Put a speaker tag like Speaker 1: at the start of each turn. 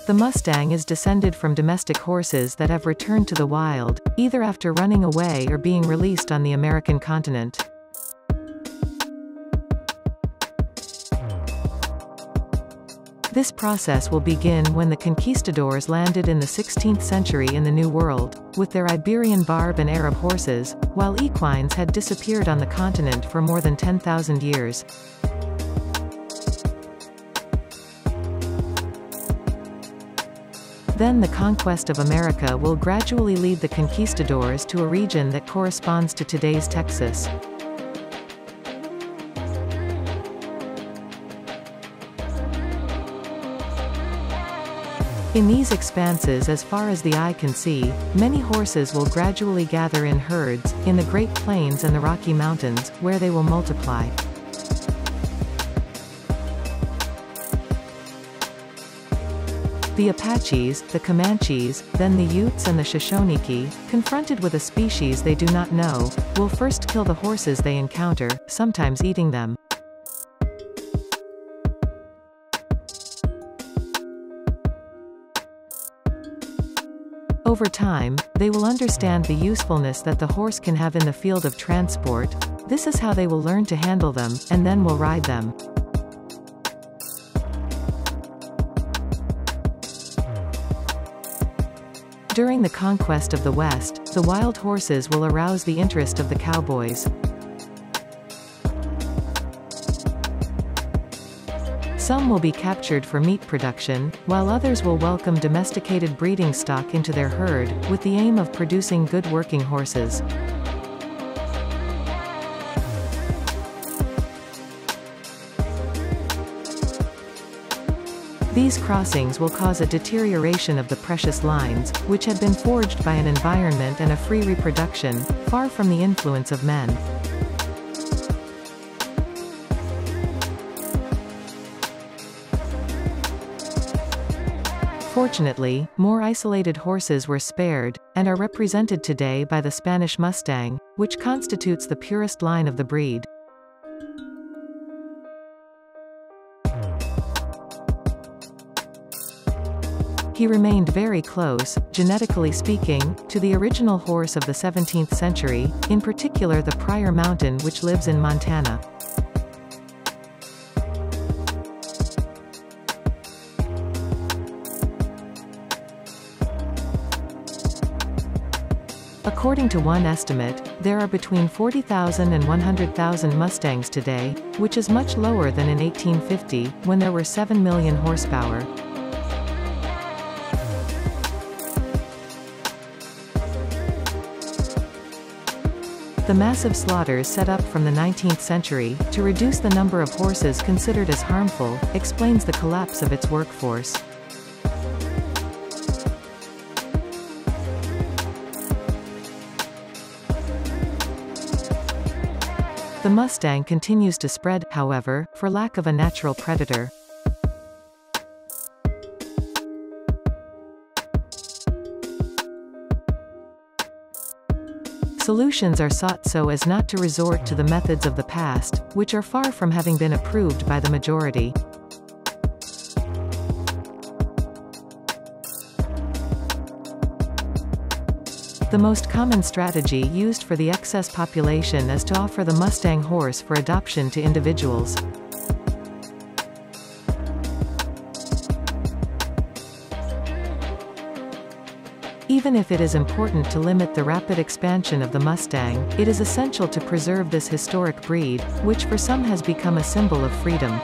Speaker 1: The Mustang is descended from domestic horses that have returned to the wild, either after running away or being released on the American continent. This process will begin when the conquistadors landed in the 16th century in the New World, with their Iberian barb and Arab horses, while equines had disappeared on the continent for more than 10,000 years. Then the conquest of America will gradually lead the conquistadors to a region that corresponds to today's Texas. In these expanses, as far as the eye can see, many horses will gradually gather in herds, in the Great Plains and the Rocky Mountains, where they will multiply. The Apaches, the Comanches, then the Utes and the Shoshoniki, confronted with a species they do not know, will first kill the horses they encounter, sometimes eating them. Over time, they will understand the usefulness that the horse can have in the field of transport. This is how they will learn to handle them, and then will ride them. During the conquest of the West, the wild horses will arouse the interest of the cowboys. Some will be captured for meat production, while others will welcome domesticated breeding stock into their herd, with the aim of producing good working horses. These crossings will cause a deterioration of the precious lines, which had been forged by an environment and a free reproduction, far from the influence of men. Fortunately, more isolated horses were spared, and are represented today by the Spanish Mustang, which constitutes the purest line of the breed. He remained very close, genetically speaking, to the original horse of the 17th century, in particular the Pryor Mountain, which lives in Montana. According to one estimate, there are between 40,000 and 100,000 Mustangs today, which is much lower than in 1850, when there were 7 million horsepower. The massive slaughters set up from the 19th century, to reduce the number of horses considered as harmful, explains the collapse of its workforce. The Mustang continues to spread, however, for lack of a natural predator. Solutions are sought so as not to resort to the methods of the past, which are far from having been approved by the majority. The most common strategy used for the excess population is to offer the Mustang horse for adoption to individuals. Even if it is important to limit the rapid expansion of the Mustang, it is essential to preserve this historic breed, which for some has become a symbol of freedom.